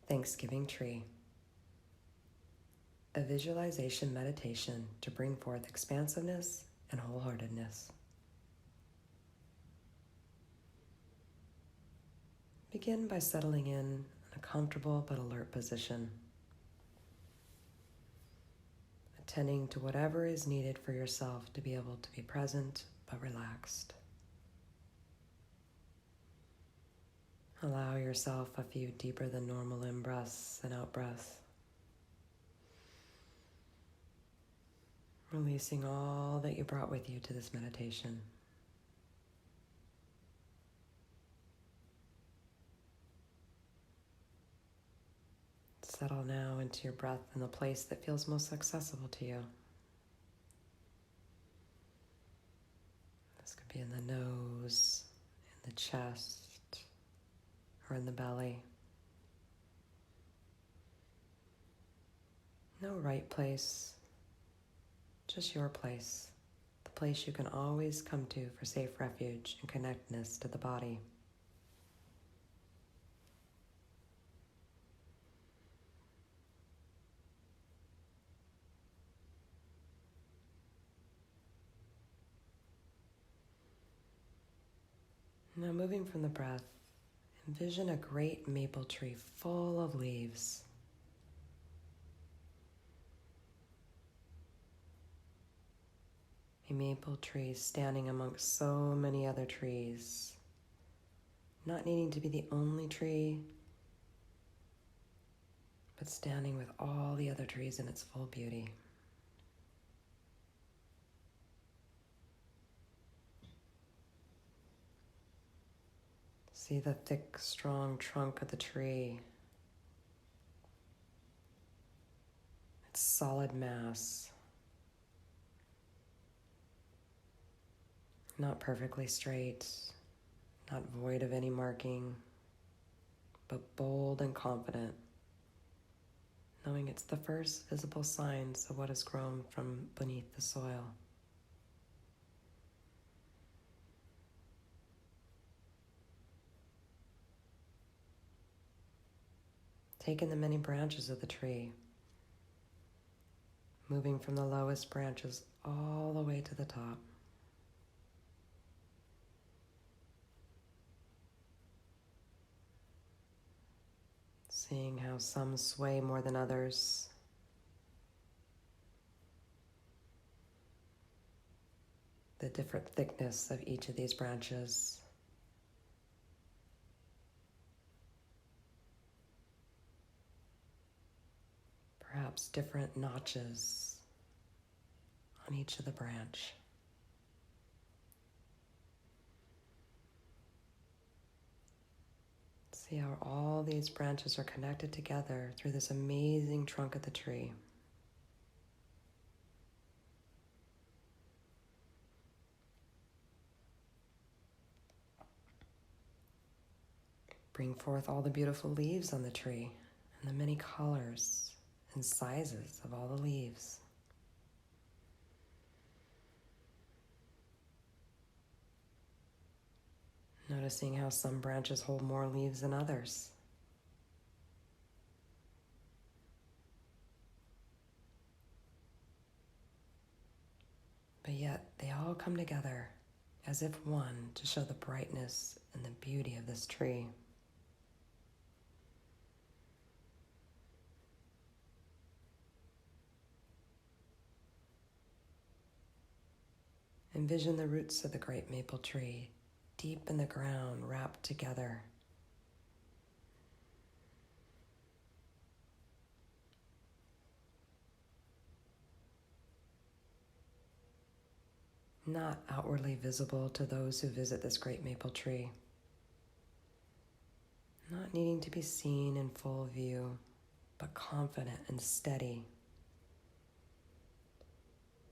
Thanksgiving Tree, a visualization meditation to bring forth expansiveness and wholeheartedness. Begin by settling in a comfortable but alert position, attending to whatever is needed for yourself to be able to be present but relaxed. Allow yourself a few deeper than normal in-breaths and out-breaths, releasing all that you brought with you to this meditation. Settle now into your breath in the place that feels most accessible to you. This could be in the nose, in the chest, or in the belly. No right place, just your place, the place you can always come to for safe refuge and connectedness to the body. Now moving from the breath, envision a great maple tree full of leaves. A maple tree standing amongst so many other trees, not needing to be the only tree, but standing with all the other trees in its full beauty. See the thick, strong trunk of the tree, its solid mass, not perfectly straight, not void of any marking, but bold and confident, knowing it's the first visible signs of what has grown from beneath the soil. Take in the many branches of the tree, moving from the lowest branches all the way to the top. Seeing how some sway more than others. The different thickness of each of these branches. Perhaps different notches on each of the branch. See how all these branches are connected together through this amazing trunk of the tree. Bring forth all the beautiful leaves on the tree and the many colors and sizes of all the leaves. Noticing how some branches hold more leaves than others. But yet they all come together as if one to show the brightness and the beauty of this tree. Envision the roots of the great maple tree deep in the ground, wrapped together. Not outwardly visible to those who visit this great maple tree. Not needing to be seen in full view, but confident and steady.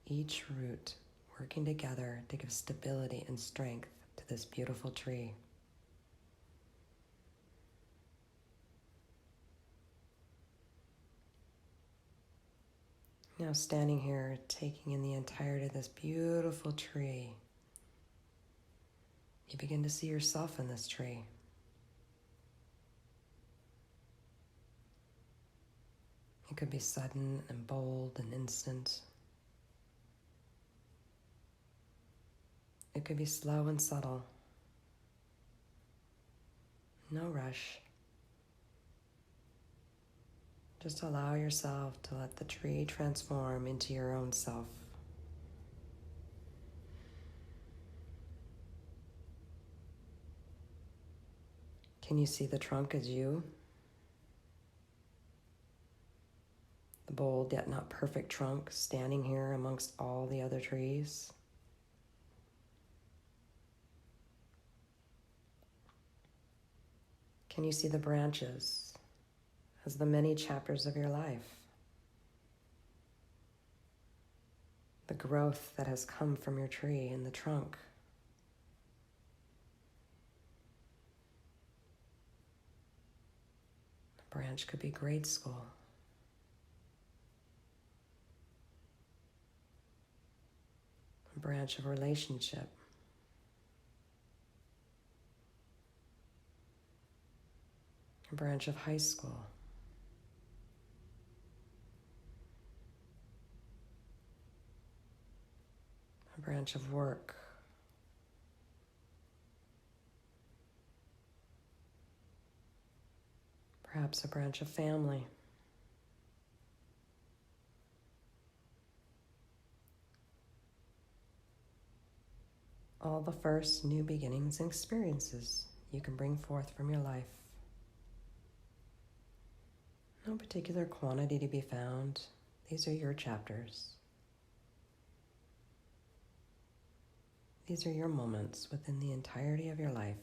Each root working together to give stability and strength to this beautiful tree. Now standing here, taking in the entirety of this beautiful tree, you begin to see yourself in this tree. It could be sudden and bold and instant. It could be slow and subtle. No rush. Just allow yourself to let the tree transform into your own self. Can you see the trunk as you? The bold yet not perfect trunk standing here amongst all the other trees? Can you see the branches as the many chapters of your life? The growth that has come from your tree in the trunk. A branch could be grade school. A branch of relationship. A branch of high school. A branch of work. Perhaps a branch of family. All the first new beginnings and experiences you can bring forth from your life. No particular quantity to be found. These are your chapters. These are your moments within the entirety of your life.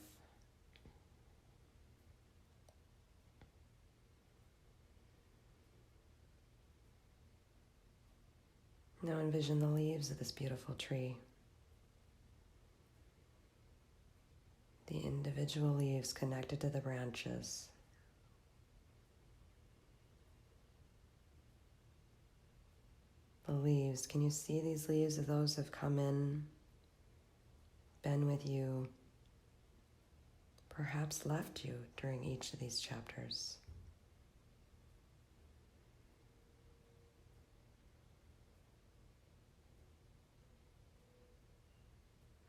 Now envision the leaves of this beautiful tree. The individual leaves connected to the branches. The leaves, can you see these leaves as those have come in, been with you, perhaps left you during each of these chapters?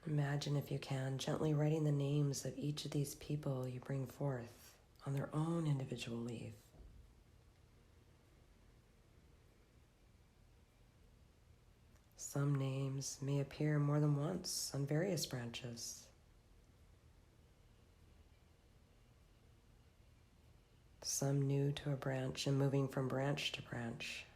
Imagine, if you can, gently writing the names of each of these people you bring forth on their own individual leaf. Some names may appear more than once on various branches. Some new to a branch and moving from branch to branch.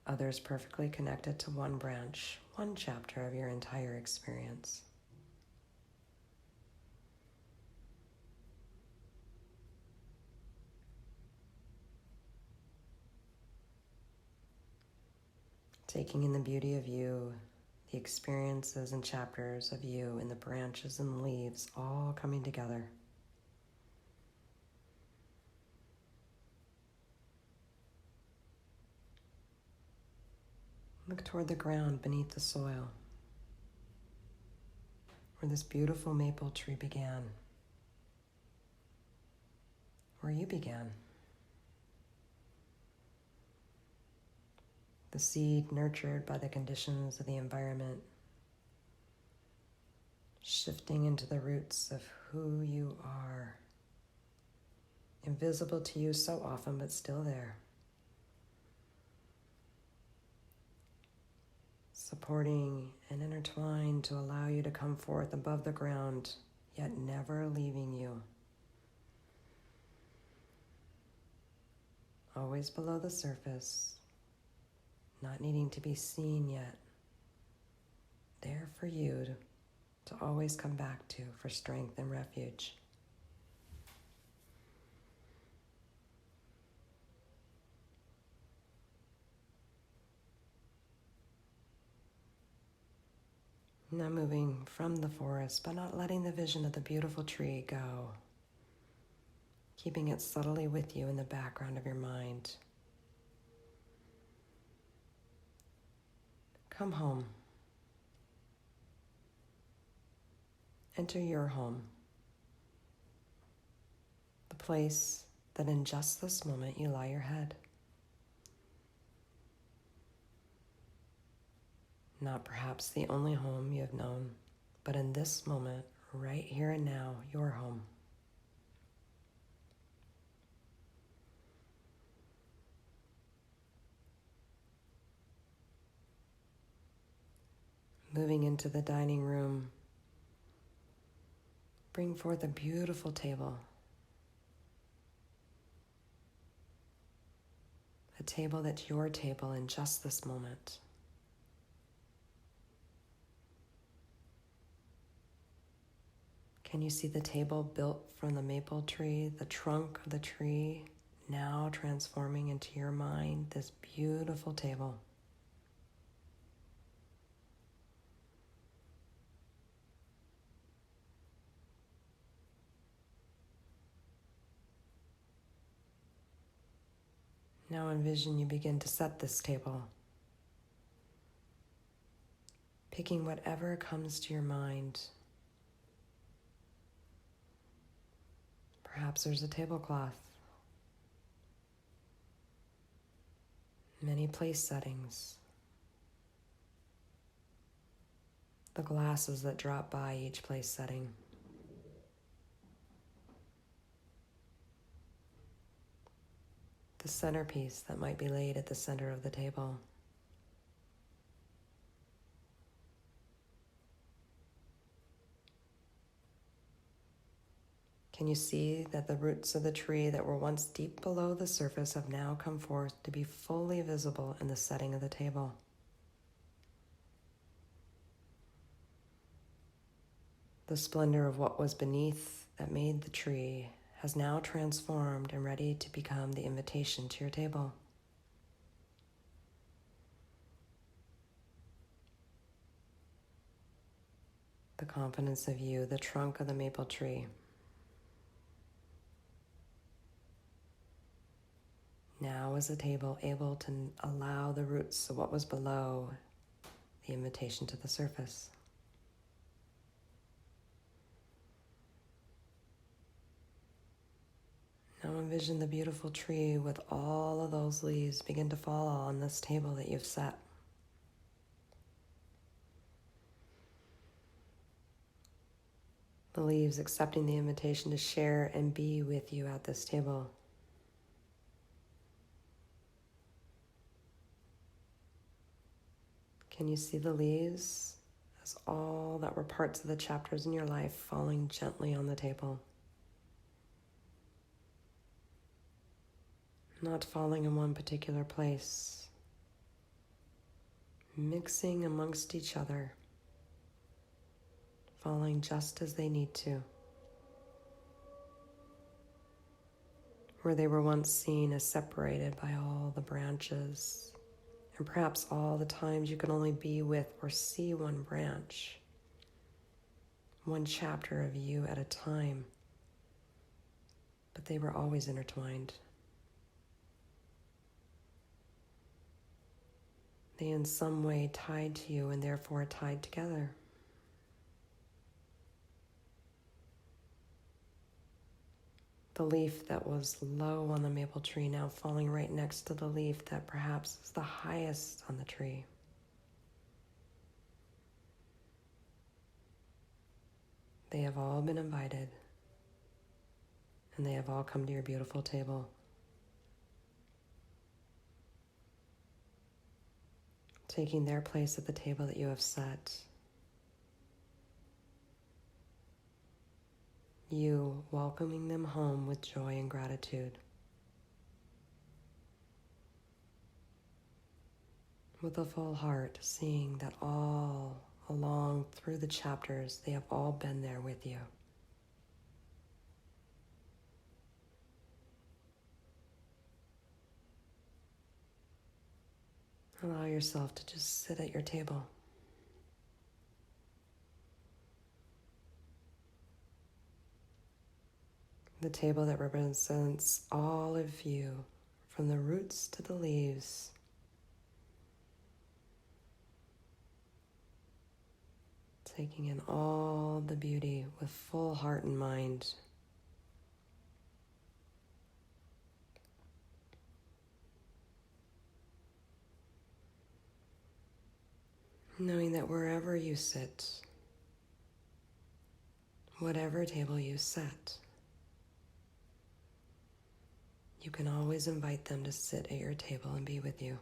Others perfectly connected to one branch, one chapter of your entire experience. Taking in the beauty of you, the experiences and chapters of you in the branches and leaves all coming together. Look toward the ground beneath the soil, where this beautiful maple tree began, where you began. The seed nurtured by the conditions of the environment, shifting into the roots of who you are, invisible to you so often, but still there. Supporting and intertwined to allow you to come forth above the ground, yet never leaving you. Always below the surface, not needing to be seen yet. There for you to always come back to for strength and refuge. Now moving from the forest, but not letting the vision of the beautiful tree go. keeping it subtly with you in the background of your mind. Come home. Enter your home, the place that in just this moment you lie your head. Not perhaps the only home you have known, but in this moment, right here and now, your home. Moving into the dining room, bring forth a beautiful table. A table that's your table in just this moment. Can you see the table built from the maple tree, the trunk of the tree, now transforming into your mind this beautiful table? Now envision you begin to set this table, picking whatever comes to your mind. Perhaps there's a tablecloth, many place settings, the glasses that drop by each place setting. The centerpiece that might be laid at the center of the table. Can you see that the roots of the tree that were once deep below the surface have now come forth to be fully visible in the setting of the table? The splendor of what was beneath that made the tree has now transformed and ready to become the invitation to your table. The confidence of you, the trunk of the maple tree. Now is the table able to allow the roots of what was below the invitation to the surface. Now envision the beautiful tree with all of those leaves begin to fall on this table that you've set. The leaves accepting the invitation to share and be with you at this table. Can you see the leaves as all that were parts of the chapters in your life falling gently on the table? Not falling in one particular place, mixing amongst each other, falling just as they need to. Where they were once seen as separated by all the branches, and perhaps all the times you can only be with or see one branch, one chapter of you at a time, but they were always intertwined. They in some way tied to you and therefore tied together. The leaf that was low on the maple tree now falling right next to the leaf that perhaps is the highest on the tree. They have all been invited, and they have all come to your beautiful table. Taking their place at the table that you have set. You welcoming them home with joy and gratitude. With a full heart, seeing that all along through the chapters, they have all been there with you. Allow yourself to just sit at your table. The table that represents all of you, from the roots to the leaves. Taking in all the beauty with full heart and mind. Knowing that wherever you sit, whatever table you set, you can always invite them to sit at your table and be with you.